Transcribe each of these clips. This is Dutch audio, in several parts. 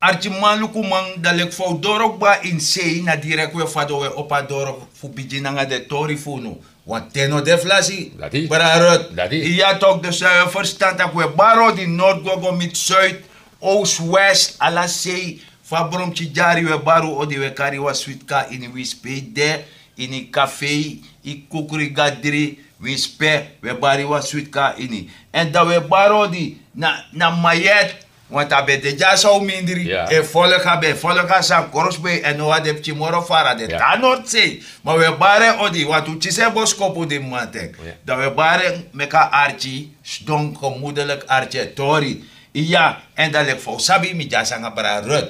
Archiman lukumang dalek fo dorogba in sei na direct we fado we opa dorog fu bijinanga de tori funu. Want teno de flasi. Dati. Bararot. Dati. Ja toch dus verstand dat we baro die noord gogo met zuid, oost, west, ala sei. Fabrom chijari we baro odi we kari wa sweetka in we spe de in i café i kukuri gadri we spe we bari wa sweetka ini. En dat we baro di na mayet. Want abe de jasa o mindri e volk san korosbe en no adep chimoro fara de tanot sei maar we bare odi wat u chise boskopu de matek dat we bare meka archi ston gemoedelijk archi tori ja en dat lek voor sabi mi jasa nga bara rut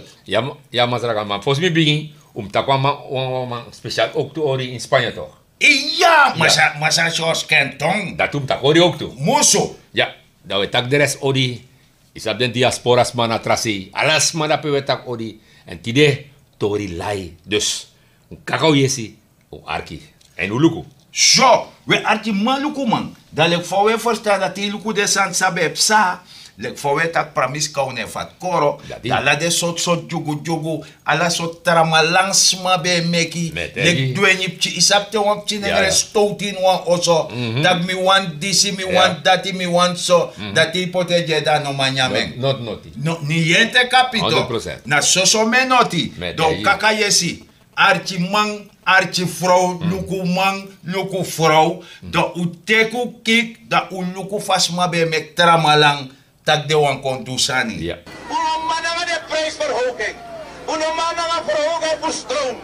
ja masyarakat maar volgens mij begin takwa ma speciaal ook te ori in Spanje toch ja masa shos kentong dat takori ook toe muso ja dat we tak de rest ori isap den diasporas mana trasi alas mana pewetak odi en tide tori lai dus kakao yesi o arki en uluku zo we arki maluku man dat lek voor we verstaan dat die luku de san sabe psa lek voor we tak pramis kaune fat koro ala de sot jugu ala sot tramalangs ma be meki lek dueni pchi isap te wan pchi negre stoutin wan oso dat mi want disi mi want dati mi want so dat die poteje da no manyameng not noti no niente capito 100%. Na soso menoti do kaka yesi archi man archi vrouw luku man luku vrouw do uteku kik da uluku fasma be mek tramalang tak de wan kontusani. Ja. Uno mana de prijsverhoging. Uno mana verhoging voor stroom.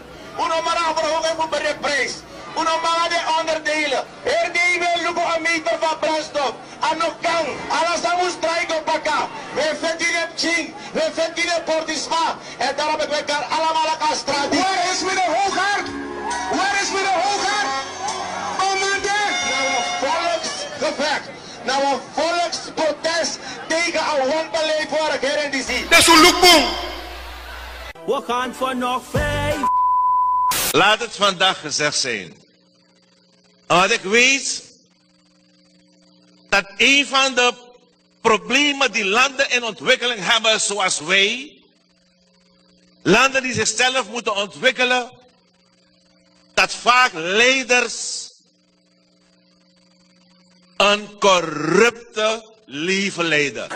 Uno mana verhoging voor de prijs. Uno mana de onderdelen. Hernemen luko een meter van brandstof. Ano kang. Alles amus traigo paka. We fetine pching. We fetine portisma. En daarom heb ik daar allemaal kastraat. Waar is met de Hoogaard? Waar is met de Hoogaard? Commandant. Nou een volksgevecht. Nou een volksprotest tegen een wanbeleid voor de GRNDC. Dat is een lookboom. We gaan voor nog 5. Laat het vandaag gezegd zijn. Want ik weet dat een van de problemen die landen in ontwikkeling hebben zoals wij, landen die zichzelf moeten ontwikkelen, dat vaak leiders een corrupte leven leiden.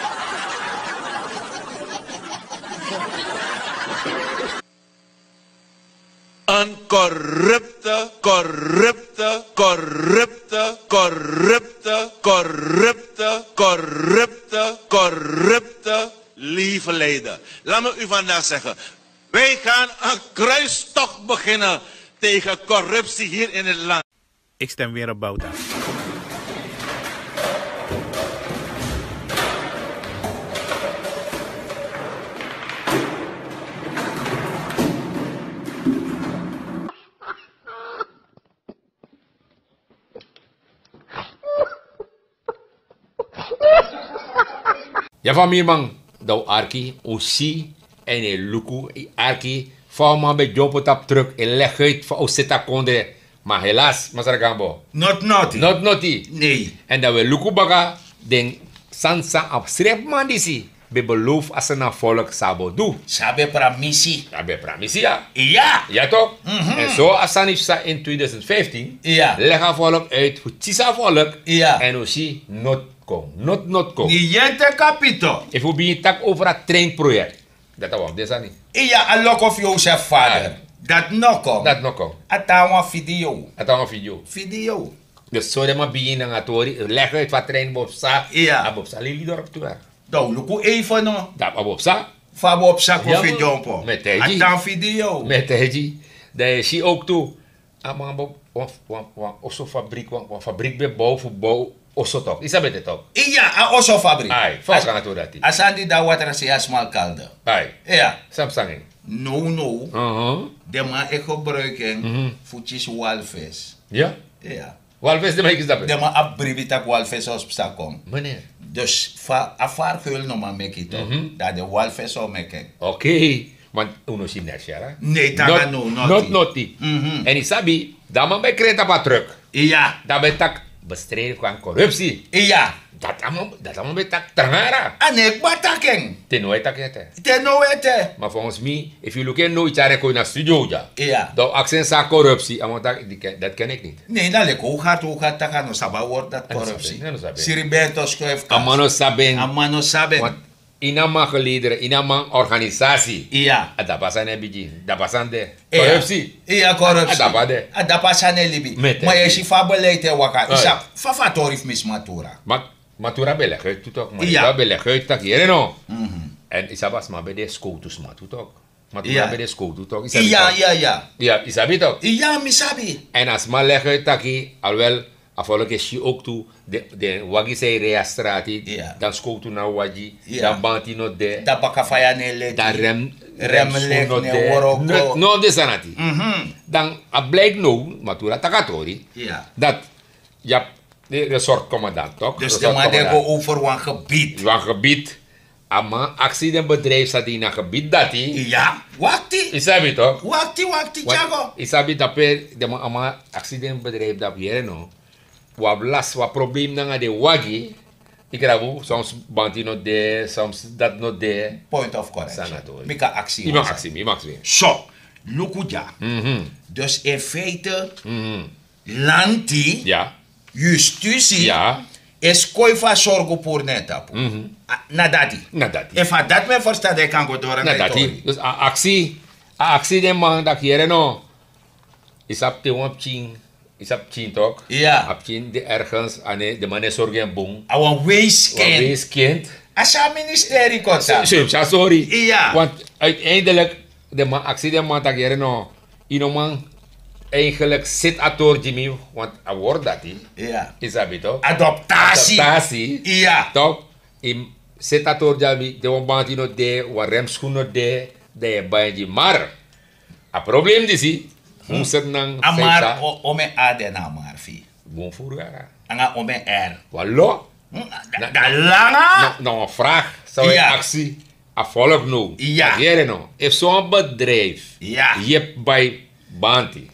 Een corrupte leven leiden. Laat me u vandaag zeggen. Wij gaan een kruistocht beginnen tegen corruptie hier in het land. Ik stem weer op Bouta. Ja van mir man dau arki osi en e luku arki forma be jopo tap truck e leg uit voor oseta konde maar helaas masaragambo Not naughty. Nee. En dat we luku baga den sansa op schrijf man disi be beloof as na volk sabo do Sabe pramisi. ja Ja. ja toch en zo asanifsa in 2015 Ja. lega volk uit voor tisa volk Ja. en osi not kom Niente capito. if we be tak over a treinproject dat was deze niet Ja, a look of Joseph vader. Dat noko. dat nog kom Atawa video. het al een video Video. dus zo de maar begin aan tori leg uit wat trein bopsa Ja. abopsa lili dorp toe Do luku even no. dat abopsa Fabo op zak Ja, of video po. met teji. Atan video. met de heji de zie ook toe amang osso fabriek wan fabriek be bouw voor bouw osso toch is dat het toch Ja, a oso fabriek. ai fas kan het dat Asandi da water se asmal kalde. ai Ja. samsung No. De ma ik gebruiken voetjes walvis. ja Ja. walvis de is dat De ma abribita walvis als psakom. meneer Dus afar geul no ma make it. Dat de walvis o make. oké want uno si nersia Nee, taga no, not noti en isabi da man be kreta pa truck Ja. da be tak bestrijding van corruptie. Ja. Dat allemaal met tak trangara. Anek bataking. Ten nooit tak het. Ten nooit. Maar volgens mij, if you look at nooit jaren kon je naar studio ja. Ja. Dat accent sa corruptie, dat ken ik niet. Nee, dat lijkt hoe gaat dat gaan. Saba wordt dat corruptie. Siribento schrijft. Amano saben. Amano saben. Want inama geleden, inama organisatie. Ja. Dat was een beetje, dat was aan de corruptie. Ja, corruptie. Dat was de. Dat was aan de libi. Maar je ziet van beleid en waka. Isa, fafatorif mismatura. Matura beleg uit toe toch, maar Ja. dat beleg uit tak hier no. En isa was maar bij de scoutus maar toe toch. Matura bij de scoutus toch. Ja. Ja, isabi toch. Ja, misabi. En als maar leg uit tak hier, alwel afvallig is je ook toe de wagi sei reastrati, Ja. dan scoutu na wagi, Ja. dan banti no de, Dat bakafaya nele. dan Rem leg no ne de, woroko. no de sanati. Dan a blijkt nou, matura takatori, Ja. dat ja de resortcommandant toch? Dus de man die go over een gebied. Van gebied, ama accidentbedrijf staat in een gebied dat hij, Ja. Wakti. isabi toch? Wakti, Tiago. Isabi dat per de ama accidentbedrijf dat hier no, wat last, wat probleem dan de wagi, ik rabu soms bantino de, soms dat no de, Point of correction. Sanatori. Mika actie. iemand actie, iemand actie. Zo. Lukuja. Dus in feite, lanti, Ja, justitie, ja, is koi van zorgen voor netapu. Nadati. nadati. En van dat men verstaat, ik kan go door een Nadati. Dus a actie de man dat hier no, is op te wap ching, is op ching toch? Ja. Op ching de ergens, ane de man is zorgen boom. Our weeskind. Wees kind. Asa ministerie kota. Sorry. Ja. Want uiteindelijk, de man, actie de man dat hier no, man eigenlijk zit ator Jimmy, want a woord dat hij, Ja. is dat toch? Adoptatie. Adaptatie. Ja. Toch? In zit ator Jimmy, de one band no de, wat remschoenen de bandje. Maar, a probleem is hij, hoe ze dan Amar ome ade na amar fi. bon voeren. Anga ome er. Wallo, Da langa. nou een vraag, zou je Ja. actie, a volk nou. Ja. Hier no, if zo'n bedrijf, Ja. je hebt bij banti,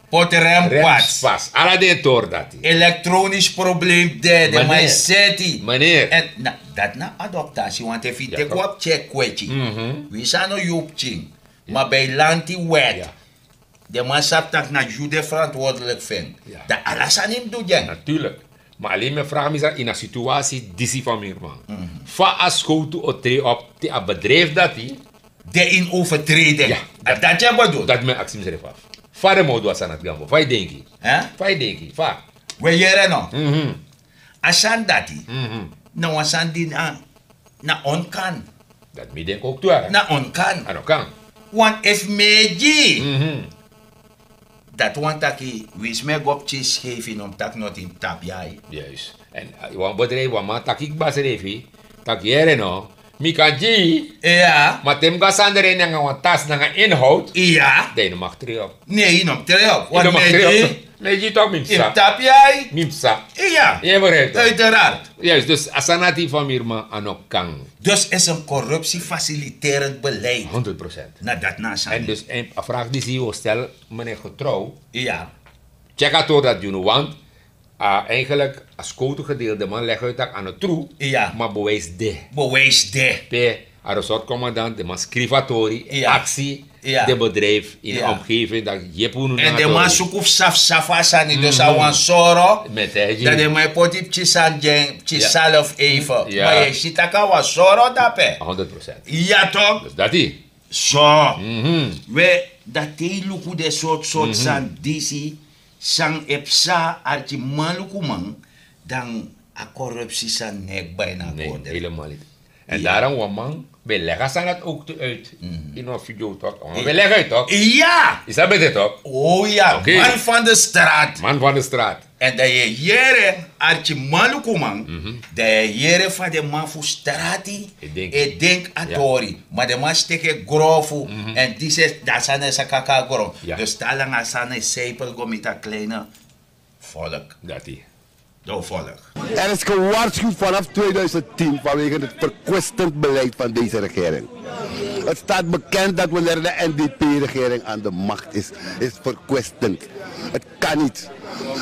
Potrem kwats. remspas, alla de tor dat hij. Elektronisch probleem de Meneer. mij seti. Meneer. En dat na adoptatie, want if je Ja, take toch. op check kwetje. We zijn no joep ching. Maar bij lanti wet. Ja. De man sapt dat na jude verantwoordelijk vindt. Ja. Dat alles aan hem doet je. Natuurlijk. Maar alleen mijn vraag is dat in een situatie die van meer man. Va als school op een bedrijf dat hij, De in overtreden. Ja. Dat je bedoelt. dat mijn actie misref af. Va de modo aan het gambo. Va je denk je. Hè? Va je denk je. Va. We jere no. Asan dati. Na wasan din na onkan. Dat mij denk ook toe. Na onkan. En ook kan. Want if meji. Dat want taki wis me gopjes geven om tak not in tap jai. Juist. En een bedrijf wat man tak ik basref hij, tak jere no. Mi kan je, Ja. maar tem gas aan de reden en een tas en een inhoud. Ja. Dat je mag terug. Nee, nog terug. Je Want mag terug. meji. Meji toch In mimsa. tap jai. Mimsa. Ja. Je begrijpt dat. Uiteraard. Juist, dus asanati van Mirma aan ook kan. Dus is een corruptiefaciliterend beleid. 100%. Na dat na En dus een vraag die zie je stel, meneer Getrouw, Ja. check uit door dat jullie want eigenlijk als koude gedeelde man legt uit dat aan het troe, Ja. maar bewijs de. Bewijs de. De ressortcommandant, de man scrivatori, Ja. actie, Ja. de bedrijf in de Ja. omgeving dat je poen En de man zoekt safasani, dus hij want soro. met hij Dat de man pot op zelf even. Ja. Maar je ziet dat hij soro dape. 100%. Ja toch? Dus dat is. Zo. We dat hij luku de soort san disi sang epsa arti man luku man dan a corruptie san nek bijna Nee, kode. helemaal niet. En Ja. daarom, wat man, we leggen ze dat ook uit in een video toch? We leggen uit toch? Ja. Is dat beter toch? Oh ja, Oké. man van de straat. Man van de straat. En dat je jere arti man luku man, dat je jere van de man voor strati, Ik denk atori. Maar de man steke grofu en die zegt, dat zijn er kaka grom. Ja. Dus talang asan is sepel go met dat kleine volk. Dat is. Dat volk. Er is gewaarschuwd vanaf 2010 vanwege het verkwistend beleid van deze regering. Het staat bekend dat wanneer de NDP-regering aan de macht is verkwistend. Het kan niet.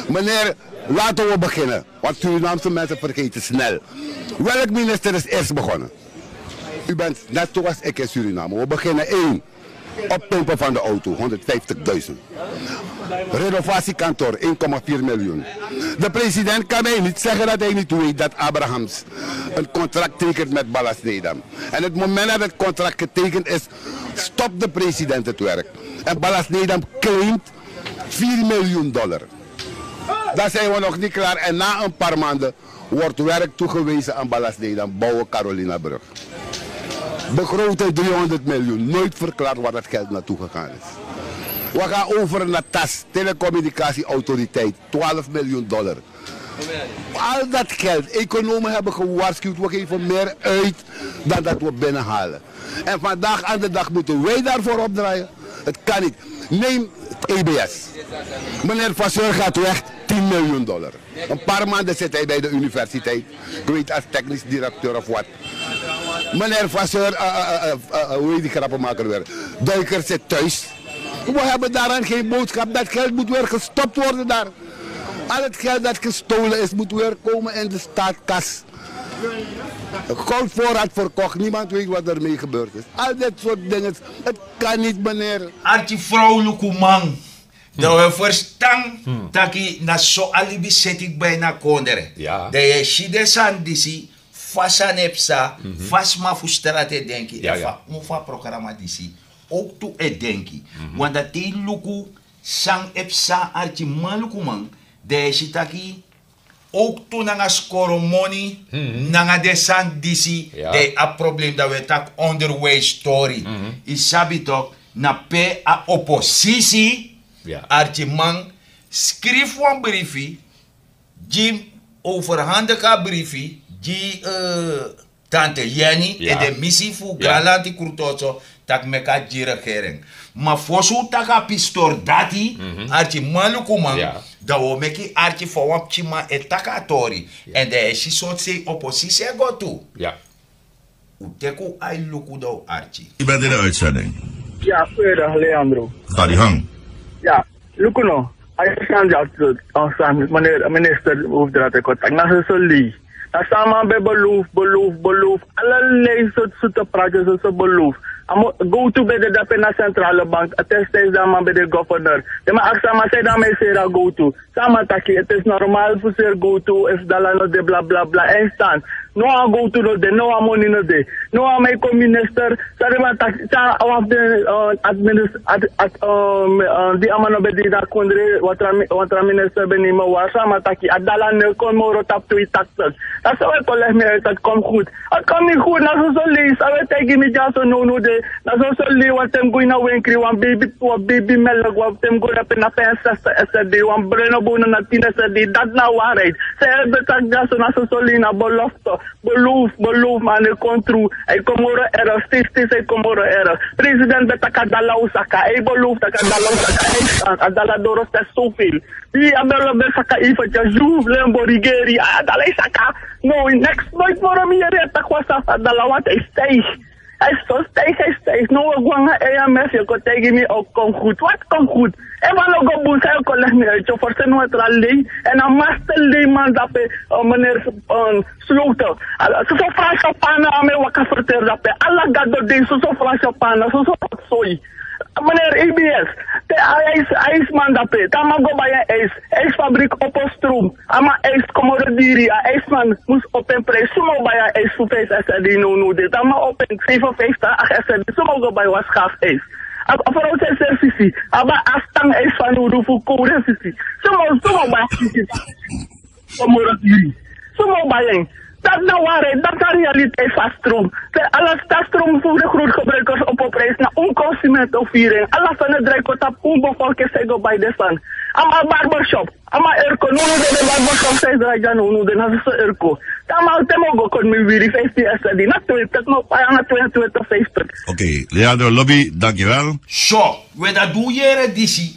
Meneer, laten we beginnen. Want Surinaamse mensen vergeten snel. Welk minister is eerst begonnen? U bent net zoals ik in Suriname. We beginnen 1. Oppompen van de auto, 150.000. Renovatiekantoor, 1,4 miljoen. De president kan mij niet zeggen dat hij niet weet dat Abrahams een contract tekent met Ballas Nedam. En het moment dat het contract getekend is, stopt de president het werk. En Ballas Nedam claimt $4 miljoen. Daar zijn we nog niet klaar. En na een paar maanden wordt werk toegewezen aan Ballas Nedam, bouwen Carolinabrug. Begroting 300 miljoen. Nooit verklaard waar dat geld naartoe gegaan is. We gaan over naar TAS, Telecommunicatieautoriteit, $12 miljoen. Al dat geld, economen hebben gewaarschuwd, we geven meer uit dan dat we binnenhalen. En vandaag aan de dag moeten wij daarvoor opdraaien. Het kan niet. Neem EBS. Meneer Vasseur gaat weg, $10 miljoen. Een paar maanden zit hij bij de universiteit. Ik weet als technisch directeur of wat. Meneer Vasseur, hoe heet die grappenmaker weer? Duiker zit thuis. We hebben daaraan geen boodschap. Dat geld moet weer gestopt worden daar. Al het geld dat gestolen is, moet weer komen in de staatskas. Goudvoorraad verkocht, niemand weet wat ermee gebeurd is. Al dit soort dingen, het kan niet, meneer. Artie vrouw Lukuman. Dat we verstaan dat je na zo alibi zet ik bijna konderen. Ja. Dat je shidesan disi, fasan epsa, fasma frustrate denki. Ja. Een programma disi. Ook toe het denki. Want dat die luku sang epsa archi man lukuman. De shitaki ook toe nanga score money, nanga de san disi. De a probleem dat we tak underway story. Isabi toch na pe a oppositie. Archi man schreef een briefie. Jim overhandige briefie. Die tante Jenny en de missie voor Galanti Kurtoso. Tak meka die regering. Maar voor zo'n taka pistor dati, archi malukuman, dat we meki archi voor wat chima etaka tori. En de is soort se oppositie go toe. Ja. Uteku ai luku do archi. Je bent in de uitzending. Ja, goeiedag Leandro. Ga die gang. Ja, luku no. Hij kan dat meneer minister hoeft dat te contact. Na zo lief. Na samen bij beloof. Allerlei soort praten zo beloof. Go to bij de Dapena Centrale Bank, attest is dan bij de governor. De maar aksama zei dan mij zeer go to. Samen taki, het is normaal voor zeer go to, is dalano de bla bla bla. En staan. No a go to no de, no a money no de. No a mijn minister, sorry maar taki, sa af de die amano bij die da kondre, wat minister benieuwd was. Samen taki, adalano kon moro tap to taxes. Dat is wat collega mij dat komt goed. Het komt niet goed, nou zo lees, we tegen me ja zo no de. Na zo le wat hem go na wenkri wan baby melk wat hem go op na SSD wan breno bono na SSD dat na waarheid. Zij betak dat na zo le na beloof man de kontru ai komoro era steeds ai komoro era president betak dala usaka ai beloof dat dala usaka ai dala doros te zoveel die abelo besaka ifa jaju lembo rigeri dala isaka no next nooit voor me hier tak was dala wat is steeds. Hij steeg. Nou, ik wou EMS, je kon tegen me ook kom goed. Wat kom goed? En wat nog op boel, zij kon leggen uit. Je voor zijn neutraal leen. En dan master leen man dat meneer Sloten. Zo Frans Panen aan mij wat vertellen dat alle gado ding zo Frans Panen, zo sooi. Meneer EBS, hij is man dat pe. Dan mag go bij een ijsfabriek op een stroom. Ama ijs commodity, ijsman moest op een prijs. Sommige bij een ijs voor 5 SRD no dit. Dan mag op een 57 SRD. Sommige go bij was schaaf ijs. Vooral zijn servicie. Maar astang ijs van hoe voor code servicie. Sommige bij commodity. Sommige bij een. Dat nou waarheid, dat is realiteit van stroom. Alles dat stroom voor de grootgebruikers op prijs naar onconsumentenviering. Alles van het drijft op onbevolking zeggen bij de stand. Ama barbershop, ama erko, nu de barbershop zei dat je nu de naast erko. Dan maar temo kon me weer 50 SRD, na 20, nog bijna 22 50. Oké, Leandro Lobby, dankjewel. Zo, we dat doen jaren disi,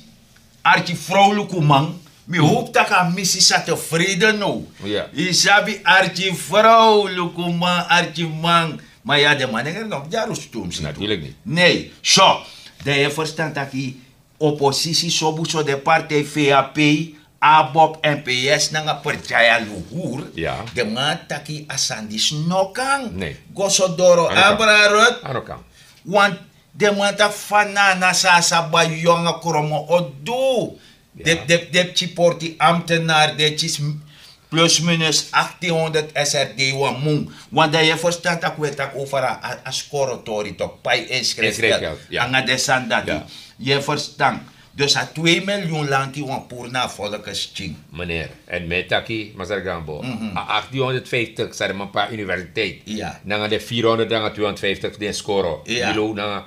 archi vrouwelijke man. Mi hoop dat ik missie zat tevreden nou. Isabi archi vrouw, lukuma archi man. Maar ja, de mannen er nog jarustoom zien. Natuurlijk niet. Nee, zo. Dat je verstand dat die oppositie zo de partij VAP, ABOP en PS nanga percaya luhur. Ja. De man taki asandi snokang. Nee. Gosodoro abrarut. Anokan. Want de man ta fanana sa ba jonge kromo odo. De chiporti ambtenaar, de chis plus minus 1800 SRD wan mung. Want dat je verstand dat we tak over a scoretori toch, bij inschrijfgeld. Ja. Anga de sandati. Ja. Je verstand. Dus a 2 miljoen lang die wan pour na volksching. Meneer, en met taki, Mazargambo, a 850 zijn een paar universiteit. Ja. Dan de 400, dan 250 den score. Ja. Bilo dan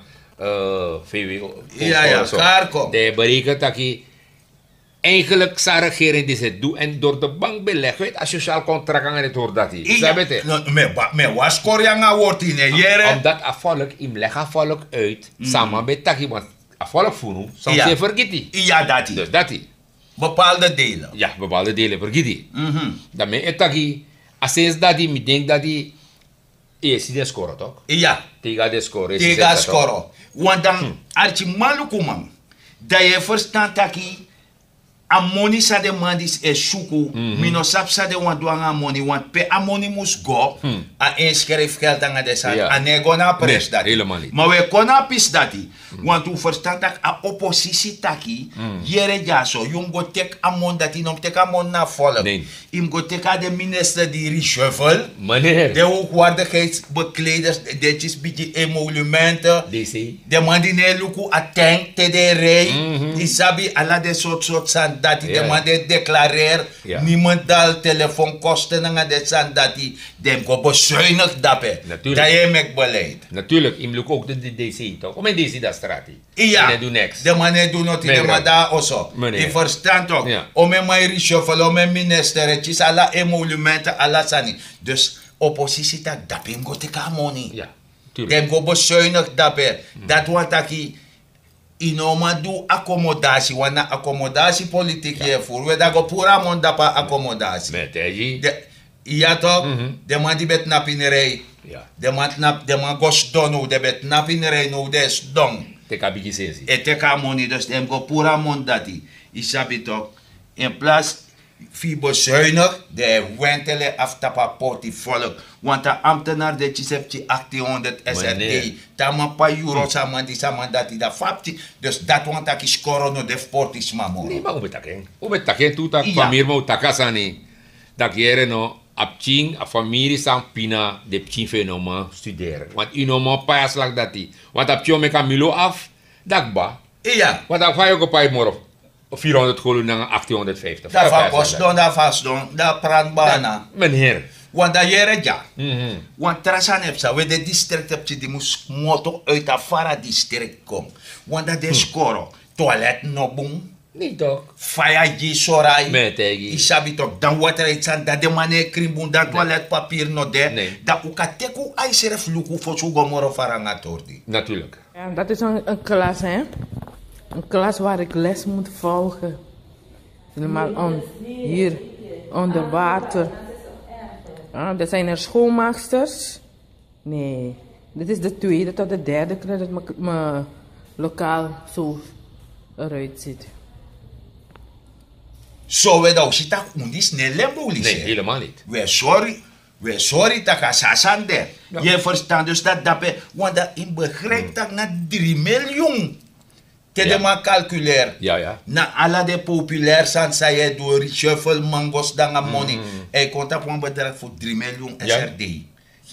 VWO. Ja, Karko. De berekent taki. Eigenlijk zijn regering die het doet en door de bank belegd, weet als sociaal contract aan het hoort dat hij. Ja, me was Koreanga wordt in een jaren. Omdat afvallig, im leg afvallig uit, samen met taki, want afvallig voelen, soms Ja. je vergeet hij. Ja, dat Dus is. dat hij. Bepaalde delen. Ja, bepaalde delen vergeet hij. Dan ben je taki, als eens dat hij, ik denk dat hij, is hij de score toch? Ja. Tegen de score. Tegen score. Want dan, archi malukuman, dat je verstand taki, amoni sa de mandis e suku, mino sap sa de wan douanga amoni, want pe amoni mus go, a inschrijf geld aan de sa, Ja. a nego na pres Nee, dati. helemaal niet. Maar we kona pis dati, want u verstand tak a oppositie taki, jere jaso, yung go tek amon dati, nom tek amon na volk. Nee. Im go tek a de minister die reshuffle, Meneer, de hoogwaardigheidsbekleders, de is beetje emolumenten, DC. de man die ne luku a tank te de rei, die sabi ala de soort san dati, de Ja. man de declareer, Ja. niemand dal telefoonkosten nga de san dati, dem go bezuinig dape. Natuurlijk. Dat je mek beleid. Natuurlijk, im look ook de DC toch? Om een DC dat straat. Ja, En doe niks. de man ne do not de Meneer. man daar also. Meneer. Die verstand ook. Ja. Om een mij reshuffle, om een minister, het is alla emolumenten, alla sani. Dus oppositie tak dape hem go teka money. Ja, tuurlijk. Dem go bezuinig daarbij. Dat wat taki inoma do accommodatie, wana accommodatie politiek je voor. We dat go pura mon dapa accommodatie. Met hij. Ja toch? De man die bet napinerij. Ja. De man gos donu, de bet napinerij no des don. Teka bigi sensi. Et teka money, dus dem go pura mon dati. Isabi toch? In plaats fi bezuinig, de wentele aftapa porti volk. Want de ambtenaar de chisepti 1800 SRD. Meneer. Tama pa euro samandi samandati da fapti. Dus dat want dat is corona de portis mamoro. Nee, maar hoe betaken? Hoe betaken toe tak Ja. famir mo takasani. Dat jere no apching a familie san pina de pching fenomeen studeren. Want inoma pas lag dati. Want apchio me Camilo af, dakba. Ja. Want dan ga je ook op moro. 400 gulden naar 850. Dat van kost don, dat vast don, dat praat bana. Meneer. Want dat jere ja. Want trasan heb ze, we de district heb je die moest moto uit de Fara district kom. Want dat is score. Toilet no boom. Nee toch? Fire ji sorai. Met tegi. Isabi toch, dan water iets aan dat de mane krimbun, dat toiletpapier no de. Nee. Dat uka teku aiseref luku voor zo gomoro faranga tordi. Natuurlijk. Ja, dat is een klas, hè? Een klas waar ik les moet volgen. Helemaal hier onder water. Ah, er zijn er schoonmaaksters. Nee, dit is de tweede tot de derde keer dat mijn lokaal zo eruit ziet. Zo we dat zit undis ne lembolis. Nee, helemaal niet. We sorry dat kasasan der. Ja. Je verstand dus dat dape, want dat in begrijpt dat na 3 miljoen. Te de man calculair. Ja, ja. Na alla de populair san sa je door reshuffle mangos danga money. En komt op een bedrag voor 3 miljoen Ja. SRD.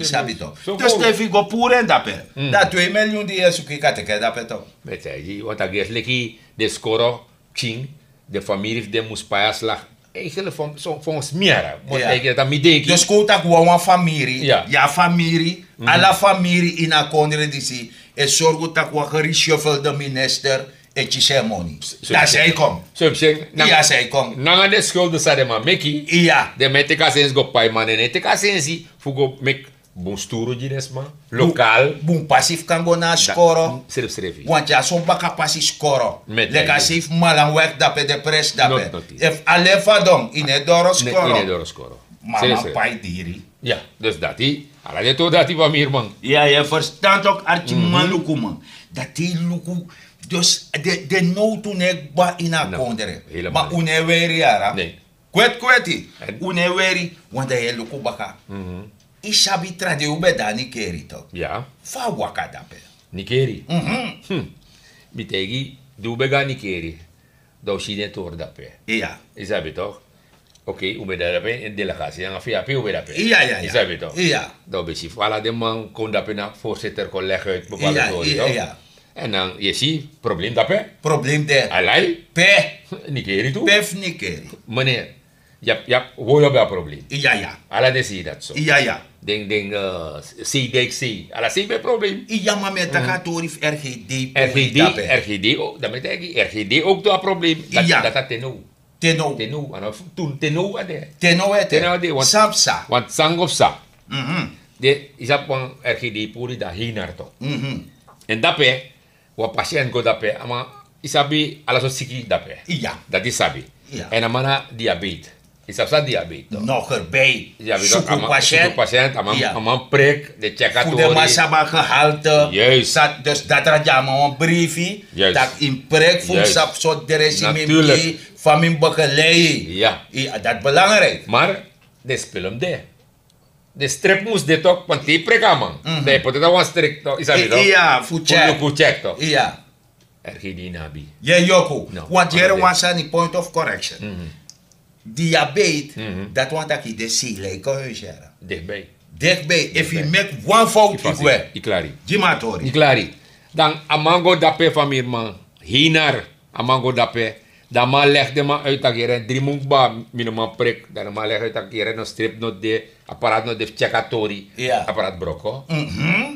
Sabi toch? Zo Dus goed. de figo pure dape. Dat 2 miljoen die je zoekt kateke dape toch? Met hij. Want dat is lekker de score ching. De familie de muspaya lag. Eigenlijk van ons meer. Want Ja. ik dat midden. Dus kota gewoon familie. Ja. Ja, familie. Alla familie in a kondredisi. En zorg dat we gereshuffle de minister. En je zei money. Dat zij kom. Zo zeg. Ja, zij kom. Na de schulden sa de ma meki. Ja. De met teka sens go pai man en teka sensi fugo mek bon sturo jinesma lokaal. Boom passief kan go na scoren. Self service. Want ja, zo'n baka passie scoren. Met Lega hij. sif malang werk dape de pres dape. Not If alle vadong in het doro Nee, scoren. in de score. Mama pai diri. Ja, dus dat die. Ala de to dat die van meer man. Ja, je verstaat ook Archie man luku man. Dat die luku, dus de no toen ik ba in a kondere. helemaal Maar une weri yara. Nee. Kweti. En- Une weri, want hij luku baka. Isabi trade ube dani keri toch. Ja, Fa waka dape. Nikeri. Mitegi, doe bega Nikeri. Dat is niet door dat pe. Ja. Is dat toch? Oké, hoe daar ben in delegatie en via hoe dat pe. Ja. Is dat toch? Ja. Dat is het. Voilà, de man kon dat na voorzitter kon leggen uit bepaalde Ja, story, ja, toch? ja. En dan je ziet probleem dat pe. Probleem de. Alai, Pe. Nikeri toe. Pef ni keri. Meneer, ja, hoe heb je een probleem? Ja. Ala de zie dat zo. Ja. Ding, zie. Ala zie je probleem. Ja, maar met de RGD. RGD ook, dat betekent RGD ook dat probleem. Ja. Dat tenno. Teno. En toen tenno ade. Teno Teno ade, want- Sapsa. Want sang of sa. Mhm. De is dat van RGD puri dat hier naar toch. Mhm. En dat pe, wat patiënt go dat pe, ama isabi ala so siki dat pe. Ja. Dat is sabi. Ja. En amana diabetes. Is dat sa diabetes. Nog erbij. Ja, we Zoek een patiënt. patiënt, Ja. een prik, de Voor de checatori. massaba gehalte. Juist. Dus dat er ja een briefje. Juist. Dat in prek voor Juist. sap soort de regime Natuurlijk. van mijn begeleiding. Ja. Ja, dat is belangrijk. Maar, de spelen de. De strip moest dit ook, want die prik aan man. De pot dat was strikt toch, is dat niet toch? Ja, voor check. Voor check toch? Ja. RGD nabi. Ja, Joko. No, Want hier maar was een point of correction. Diabetes, dat want dat je de zielijke huisjaren. Dichtbij. Dichtbij. If you make one fout, ik weg. Ik klari. Jimatori. Ik klari. Dan amango dape van meer man. Hinar amango dape. Dan man legde man uit dat je 3 mungba minimaal prik. Dan man legde uit dat je een strip not de apparaat not de checatori. Ja. Apparaat broko.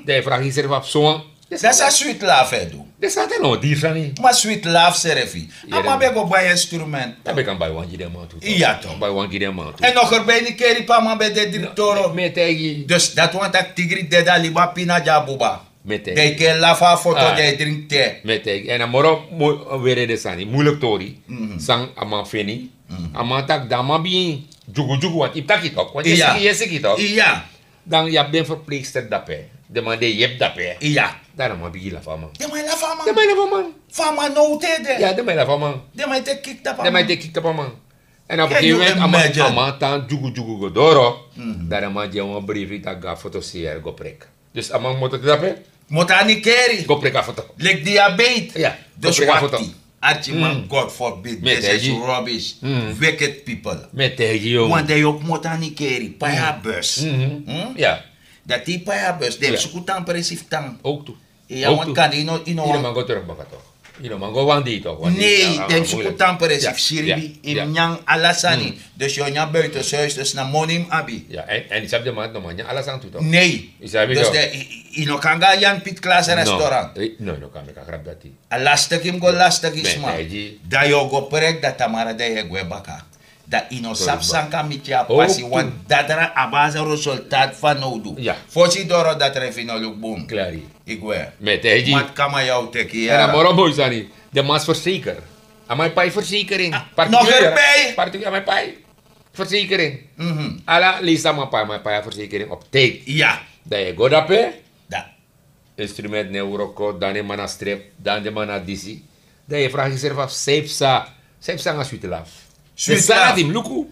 De vraag is er wat zo'n. Dat is een sweet love, doen. Dat staat er nog dier van niet. Maar sweet love, servi. Ja, Maar ben ik bij instrument. Dat ben ik bij one keer man toe. Ja, toch. Bij one keer man toe. En nog erbij niet keri pa man bij de directeur. Met tegen. Dus dat want dat tigri de da liba pina jabuba. Met De tegen. ke lava foto Ah. de drink thee. Met tegen. En dan morgen weer de sani. Moeilijk tori. Sang ama feni. Ama tak dama bien. Jugu want ik tak het ook. Want je zegt het ook. Ja. Dan je bent verpleegster dape. De man die je hebt dape. Ja. Daarom heb je la van man. De mij lava man. De mij la van man. Fama no te de. Ja, de mij la van man. De mij te kik dat De mij te kik op man. En op een Can gegeven you moment, imagine? ama tan jugu godoro. Daarom moet je een brief dat ga fotoseren go prek. Dus ama moet het dape. Motani keri. Go prek a foto. Like diabetes. Ja. Dus go prek a wat foto. die. Archie God forbid. Met This is die. rubbish. Wicked people. Met tegen jongen. Want hij ook motani keri. Paya bus. Ja. Dat die paya bus. De Ja. suku tan presif tan. Ook toe. Ja, Ook want toe. kan ino Iedereen mag go terug bakken toch. Iedereen mag go wandi toch. Want die- Nee, ja, dem moeilijk. suku tan presif Ja, siribi. ja, ja. Im nyang alasani. Dus je nyang buiten huis. Dus na monim abi. Ja, en ik heb de man, man, alles aan toe toch? Nee. Is dat Dus zo? de ino kanga yan pit class restaurant. No, kan ik grap dat die. Lastig im go lastig is Ben, man. Eji. Da yo go prek dat tamara de ye gwe baka. Da ino Sorry, sap ba. sanka mitya Oh, pasi tu. want dat er a base resultaat van nodu. Ja. Fosi doro dat er fino luk boom. Klari. Igwe. Met Eji. Mat kama jou teki En dan ya. moro boy sani. De mas verzeker. Aan mijn pij verzekering. nog erbij? Particulier aan mijn pij. Verzekering. Alla lees aan mijn pij verzekering op tijd. Ja. Dat je go dape. Da. Instrument neurocode, dan de man a strip, dan de man a disi. Dat je vraagt jezelf af, safe sa nga suite laf. Suite Dus laf. im luku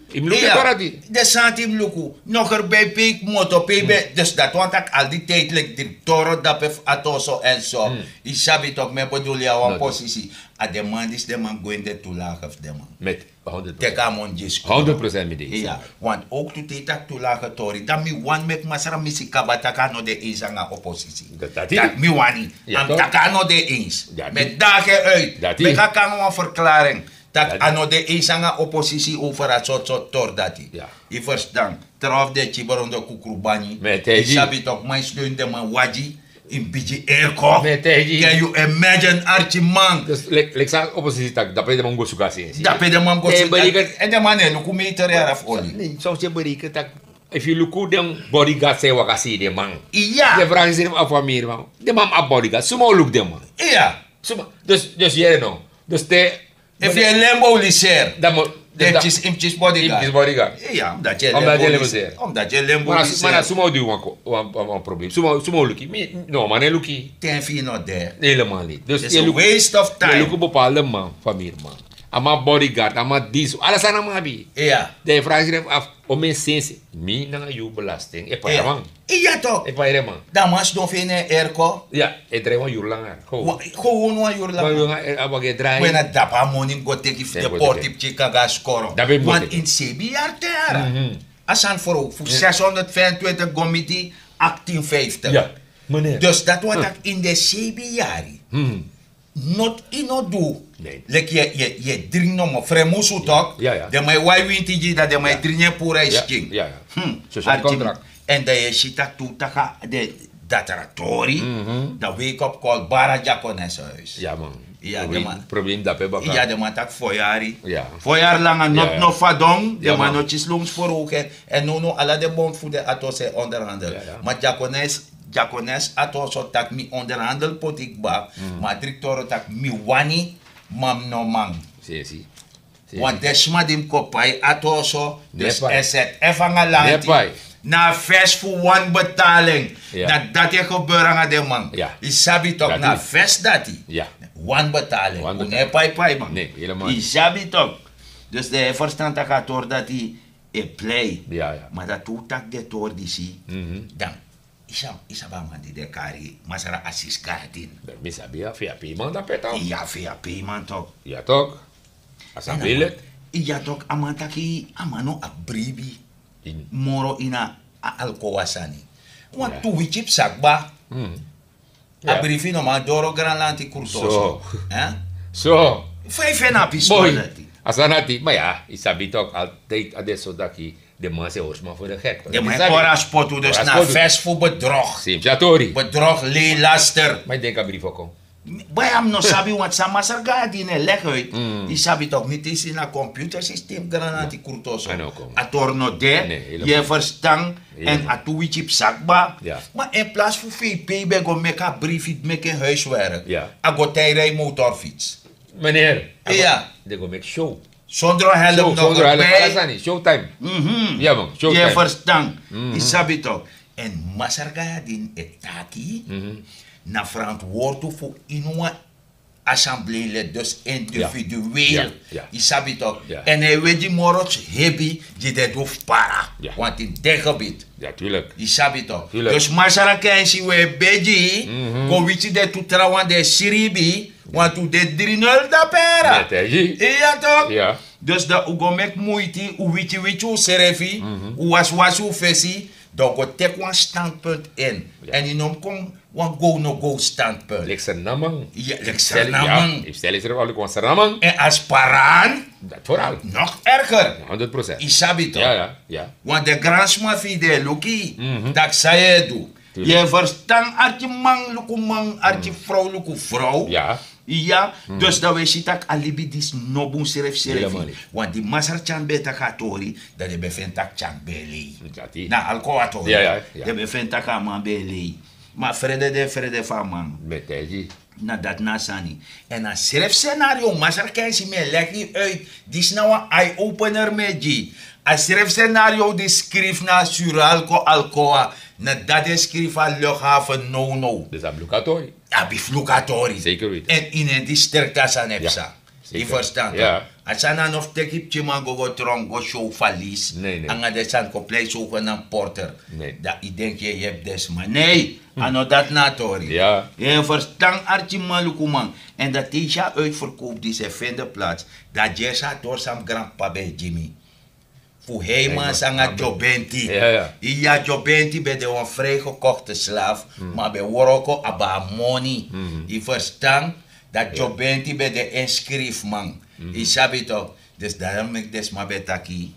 parati. De santim luku. Nog erbij peek moto pebe. Dus dat want ik al die tijd like directeur dat pef atoso en zo. Ik sabi toch me bedoel ja No, een positie. A de man is de man going de toelaag of de man. Met 100%. Tek amon jisko. 100% met deze. Ja, want ook toen hij dat toelagen tori, dat mi wan met masara misi kabataka no de eens aan de oppositie. Dat mi wani, Ja, am toch? taka no de eens. Ja, die- Met dagen uit. Dat die- Ik kan een verklaring. Dat die- ano de eens aan de oppositie over het soort tor dat hij. Ja. Je verstaan, terwijl de chibaron de kukrubani. Met hij Ik die- sabi toch, mijn steun de man waji. In beetje airco. Met hij die- Can you imagine Archie man? Dus ik zeg oppositie tak, dat ben je de man go zoeken zien. Dat pe de man go Nee, sit- berekent- en de man is ook meter eraf olie. Nee, zoals je berekent tak, if you look at them bodyguard say wakasi de man. Ja. Je vraagt jezelf af van meer man. De man a bodyguard, sumo look de man. Ja. Dus jij no. Dus de... If je lembo liser. Dan moet Imtjes bodyguard. bodyguard. Ja, omdat je lembo is. Maar dat sumo duw een probleem. Sumo lukie. No, maar nee lukie. Ten fie not there. Helemaal niet. Dus It's a waste of je time. lukt een bepaalde man, familie man. Ama bodyguard, ama dis, alles aan ama bi. Ja. De vraag je af, om mijn zins, mi na je belasting. E pa man. Ja toch. E pa man. Damas don't vinden erko. Ja, e drijf een uur langer. Gewoon 1 uur lang. Maar abage draai. When a dapa money go take if the portip chica ga scoren. Dat ben ik Want in CBR ter. Asan voor 625 committee 1850. Ja, meneer. Dus dat wat ik in de CBR. Not in no do. Nee. Like je drink no more. Fremusu toch? Ja. De mij wai winti dat de mij drinken pura is Ja, king. ja. Zo is het contract. En dat je ziet dat toe de dataratori. Dat wake up call bara jacones huis. Ja man. Ja, de man. Probleem dat hebben Ja, de man tak voorjari. Ja. Voorjaar lang not Ja. no fadong. De Ja, man man. no chislungs voor ook. En no alla de bond voor de atose onderhandel. Ja. Maar jacones atoso tak mi onderhandel potik ba. Maar directeur tak mi wani mam no man. Zie. Want desma dim kopai atoso. Dus Nepai. is het even een land. Nepai. Na vers voor one betaling. Ja. Na dat je gebeuren aan de man. Ja. Isabi toch Dat na is. vers dat hij. Ja. One betaling. One Nee, pai man. Nee, helemaal niet. Isabi toch. Dus de verstand dat gaat door dat hij play. Ja. Maar dat doet dat de door die zie. Dan. Isaba man die de kari. Masara assis kaartin. Misabia via payment dat pet Ja, via payment toch. Ja toch? Als dat wil het. Ja toch, amantaki amano abribi. In. Moro ina alkowasani. Want Ja. tu wichip sakba. Ja. Abrifi no ma doro granlanti kurtoso. Zo. 5 en a Mooi. pistola. Als dat niet, maar ja, isabi toch altijd adesso dat de man se horsman voor de gek. De mijn ora spotu dus Ora na spotu. vers voor bedrog. Simchatori. Bedrog, leelaster. Maar ik denk aan brief ook. Bij hem no sabi want sa masarga die ne leg uit. Die sabi toch niet is in een computersysteem granati kurtoso. I know, kom. Atorno de, Nee, helemaal je niet. verstang en Helemaal. atu wichip sakba. Ja. Maar in plaats van VP ben go make a brief it make een huiswerk. Ja. Ago tijrij motorfiets. Meneer. Ja. De go make show. Zonder helm Show, nog zonder helm. bij. Alles aan niet. Showtime. Ja man, Je showtime. verstand. Isabi toch. En masarga din etaki. Na verantwoord voor inua assemblée dus individueel. Ja. Isabi toch. Ja. En hij weet die morots hebi je dat hoeft para. Ja. Want in dit gebied. Ja, tuurlijk. Isabi toch. Tuurlijk. Dus masarga kensi we beji. Go wichi de tu trawan de siribi. Want tu de 3-0 da pera. Met hij. Ja toch? Ja. Dus dat u go make moeite, u wichi u serefi, u was u fesi, dan go take one standpunt in. Ja. En in om kom one go no go standpunt. Lekser namang. Ja, lekser namang. Ja, ik stel eens er wel een namang. En als paraan, Dat vooral. nog erger. 100%. Isabi toch? Ja. Want de grandma fide luki, dat zij doet. Je verstand artje man, luku man, artje vrouw, luku vrouw. Ja. Ja, dus dat we zien dat alibi dis nobun seref Helemaal serefi. niet. Want die masar chan beta katori, dat je bevindt dat chan beli. Dat die. Na alcoatori. Ja. Je bevindt dat man beli. Maar vrede van man. Met hij. Na dat nasani. En na seref scenario, masar kensi me leg je uit. Die is nou een eye-opener met je. Als seref scenario die schreef na suralco alcoa. Na dat is schreef aan luchthaven no. Dus dat blokatori. Ja, biflukatori. Zeker weten. En in een district als aan Epsa. Ja, Je zeker. verstaat? Ja. Als aan een of tekip chiman go trong go show verlies. Nee. En aan de san compleet zo van een porter. Nee. Dat ik denk je hebt des maar nee. Ano dat natori. Ja. Je verstand archi malukuman. En dat tisha uitverkoop die ze vinden plaats. Dat jesa door sam grandpa bij Jimmy. Voor Heimans en het Jobenti. Ja. Ja, Jobenti bij de een vrijgekochte slaaf. Maar bij Woroko aba money. Je verstand dat Jobenti bij de inschriefman. Je sabi toch. Dus daarom ik des maar bij taki.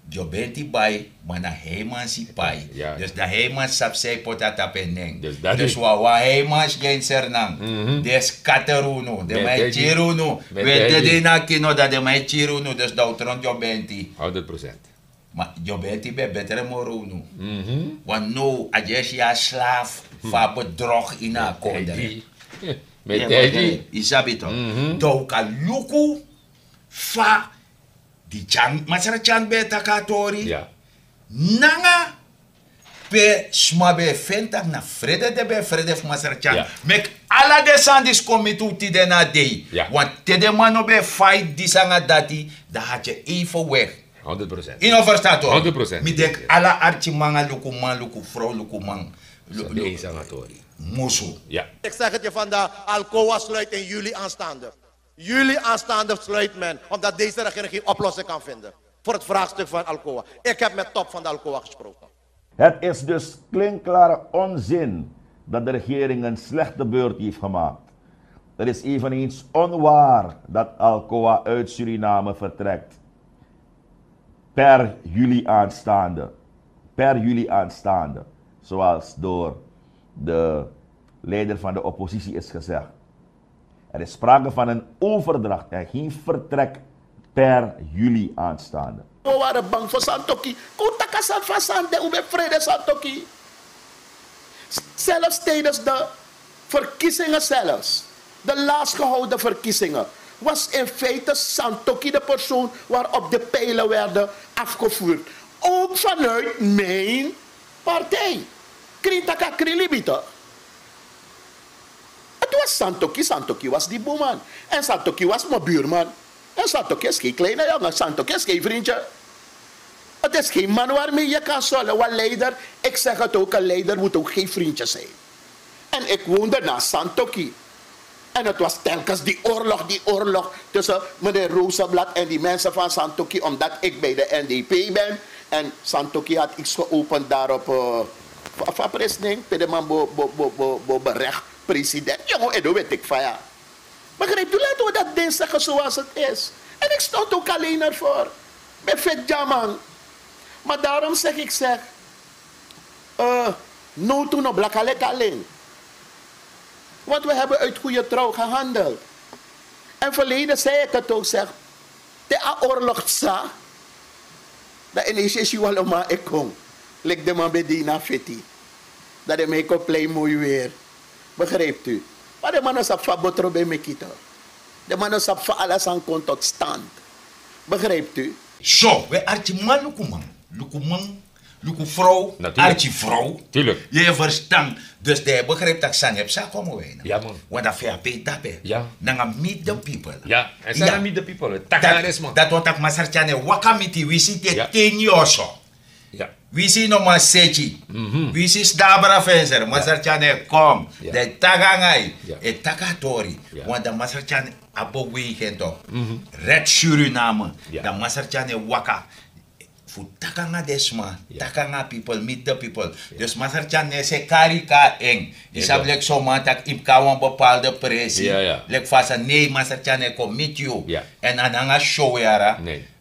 Jobenti bij, maar na Heimans pai. Ja. Dus de Heimans sap sei potata peneng. Dus dat Dus is- wa Heimans geen sernang. Des kateruno. De Met mij teji. chiruno. Met Weet teji. je na kino dat de mij chiruno. Dus dat rond Jobenti. 100%. Maar Jobenti be betere moruno. Want no, ajes ja slaaf van bedrog in a kondere. Met hij. Isabi toch? Douka luku fa di chan masara chan be takatori Ja. nanga pe smabe fenta na frede de be frede fu masara chan Ja. mek ala de sandis komitu ti de na dei Ja. want te de mano be fight di sanga dati da had je even weg 100%. in overstaat hoor 100%. mi denk ala archi manga luku man luku vrouw luku man Nee, sanatori. musu Ja. Ik zeg het je vandaag, Alcoa sluit in juli aanstaande. Juli aanstaande sluit men, omdat deze regering geen oplossing kan vinden voor het vraagstuk van Alcoa. Ik heb met top van de Alcoa gesproken. Het is dus klinkklare onzin dat de regering een slechte beurt heeft gemaakt. Het is eveneens onwaar dat Alcoa uit Suriname vertrekt. Per juli aanstaande. Zoals door de leider van de oppositie is gezegd. Er is sprake van een overdracht en geen vertrek per juli aanstaande. We waren bang voor Santoki. Kutaka san fasande ube vrede Santoki. Zelfs tijdens de verkiezingen zelfs. De laatst gehouden verkiezingen. Was in feite Santoki de persoon waarop de pijlen werden afgevoerd. Ook vanuit mijn partij. Krintaka Krilibita. Het was Santoki. Santoki was die boeman. En Santoki was mijn buurman. En Santoki is geen kleine jongen. Santoki is geen vriendje. Het is geen man waarmee je kan zullen. Want leider, ik zeg het ook, een leider moet ook geen vriendje zijn. En ik woonde naast Santoki. En het was telkens die oorlog tussen meneer Rozenblad en die mensen van Santoki. Omdat ik bij de NDP ben. En Santoki had iets geopend daarop. Van presning, pedeman bo berecht president. Jongen, en dat weet ik van ja. Begrijp u, laten we dat ding zeggen zoals het is. En ik stond ook alleen ervoor. Met vet jaman. Maar daarom zeg ik, no toen op Blakalek alleen. Want we hebben uit goede trouw gehandeld. En verleden zei ik het ook, zeg. De oorlog sa. Dat ineens je wel maar ik kom. Lik de man bedina fiti. Dat de mij kon play mooi weer. Begrijpt u? Maar de man is op van botro bij me kita. De man is op van alles aan komt tot stand. Begrijpt u? Zo, we archi man luku vrouw, archi vrouw. Tuurlijk. Je verstand. Dus de begrijpt dat san heb sa komen we. Ja man. Want dat via pe tape. Ja. Nanga meet the people. Ja. En zijn meet the people. Takares man. Dat wat ik masarchane wakamiti we zitten Ja. 10 jaar zo. Ja. We zien nog maar sechi. We zien Dabra Fencer. Masarchane kom. Ja. De tagangai. Ja. E tagatori. Ja. Want de masarchane abo weekend op. Red Suriname. Ja. De masarchane waka. Voor takanga desma. Ja. Takanga people. Meet the people. Dus masarchane se karika eng. Isab lek zomaar tak imka een bepaalde pressie. Ja, ja. Lek vasa nee masarchane kom meet you. Ja. En ananga show yara. Nee.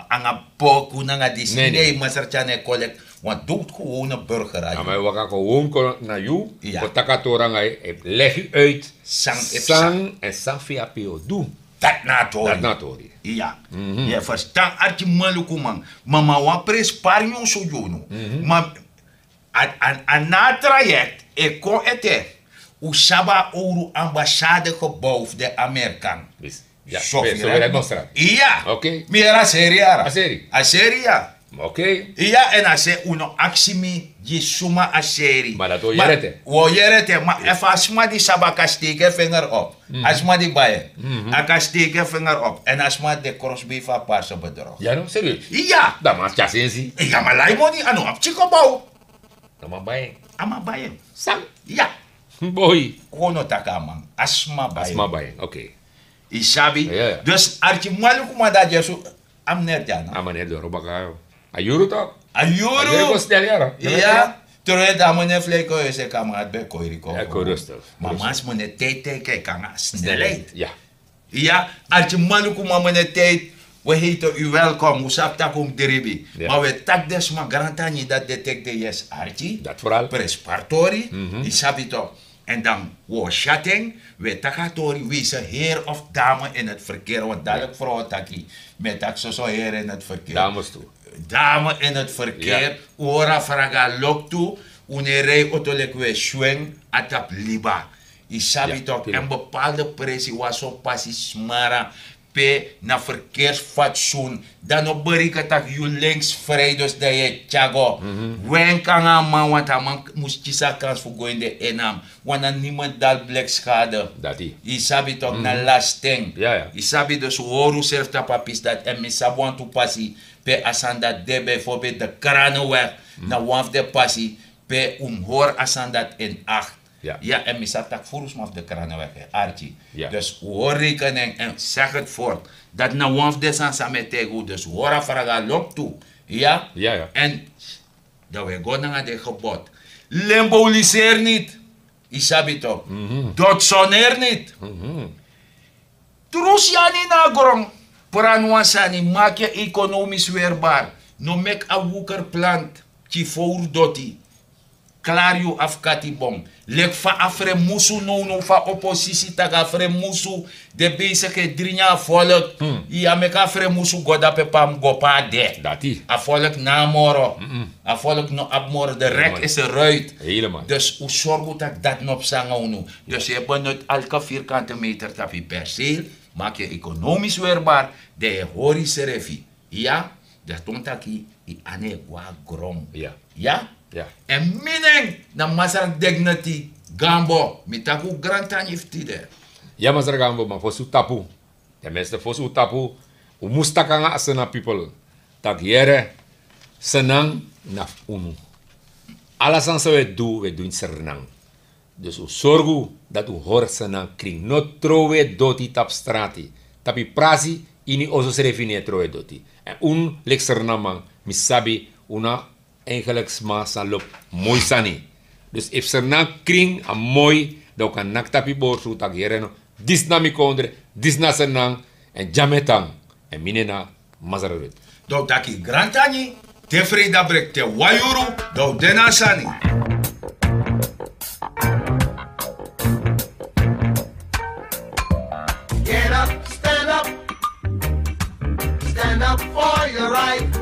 Anga poku nanga dis. Nee, nee. Nee, masarchane collect. Want doet gewoon een burger uit. Ja, maar we gaan gewoon naar jou. Ja. Voor takatoranga. Leg je uit. Sang en sang via PO. Doe. dat natori. Dat natori. Ja. Je verstaan arti maluku man. Mama wa pres parnyon so jono. Maar aan na traject ik kon ete. Usaba ouro ambassade gebouw de Amerikaan. Ja, Zo weer demonstraat. Ja. Oké. Mira seria. Aseri. Aseria. Oké. Ja, en als je uno aksimi, je suma aseri. Maar dat hoor je rete. Hoor je rete, maar even als ma die sabaka steken vinger op. Als ma die baie, aka steken vinger op. En als ma de crossbeef van paarse bedrog. Ja, no, serieus? Ja. Dat maakt ja sensi. Ja, maar lai mo ni ano, op chikobouw. Dat mag bij. Ama baie. Sang. Ja. Boy. Kono taka man, asma baie. Asma bij. Oké. Isabi. Ja. Dus archi maluku ma da jesu, am net jana. Amane de robaka. Ayuru toch? Ayuru. Ayuru stel jara. Ja. Terwijl dat meneer Vleko is, ik kan het bij Koiriko. Ja, rustig. Maar als meneer tijd kijkt, snelheid. Ja. Ja, als je maluku maar meneer tijd, we heten u welkom, we zakt dat om deribi. Maar we tak des maar garantani dat detecte yes archi. Dat vooral. Prespartori, die sabito. En dan wo chatting, we takatori, wie is een heer of dame in het verkeer. Want dadelijk vrouw taki, met tak zo heer in het verkeer. Dames toe. Dame in het verkeer, Ja. ora fraga lok toe, unerei otolekwe swing atap liba. Isabi Ja, toch, tuurlijk. een bepaalde pressie was zo passie smara, p pe na verkeersfatsoen. Dan op bericht dat je links vrij, dus dat je tjago. Wen kan een man, want een man moest kiezen kans voor gaan in de enam. Want dan niemand dat blik schade. Dat die. Je sabi toch na lasting. Ja. Je sabi dus horu zelf dat papis dat en me sabi want to passie. Pe asan dat de bijvoorbeeld de kranenweg. Na waf de passie. Pe hoor asan dat in 8. Ja, en misat tak furus maf de kranenweg, Archie. Ja. Dus hoor rekening en zeg het voort. Dat na waf de san samen tegen, dus hoor afvragen loopt toe. Ja? Ja. En dat we gaan naar de gebod. Symboliseer niet. Isabi toch? Dotsoneer niet. Trus ja niet na grong. Pranuasani, maak je economisch weerbaar. No mek a woekerplant. Chifour doti. Klaar je afkatibom. Lek fa afre musu no fa oppositie taga afre musu de bezige drinya volk. Ja mek afre musu goda pe pam gopa de. Dati. A volk namoro. A volk no abmoro. De rek is eruit. Helemaal. Dus hoe zorg dat dat nog zangen nu. Dus je benut elke vierkante meter tapie perceel. Maak je economisch weerbaar. De horische refi. Ja? Dat toont aki i ane wa grom. Ja. Ja? Ja. En mining na masarak dignity gambo mitaku grantan iftide. Ja, maar er gaan we maar voor zo'n tapu. Tenminste, voor zo'n tapu. We moesten gaan asena people. Tak jere senang na unu. Alles aan we doen senang. Dus we zorgen dat we horen senang kring. No trowe doti tap strati. Tapi prasi ini oso serefine trowe doti. En lek sernamang misabi una eigenlijk smaak lop mooi sani. Dus if senang kring a mooi dan kan nak tapi borsu tak jere no. Dis na mi kondre, dis na senang en jametang en minena mazarut. Do taki grantani te freda brek te wayuru do denasani. Get up, stand up for your right.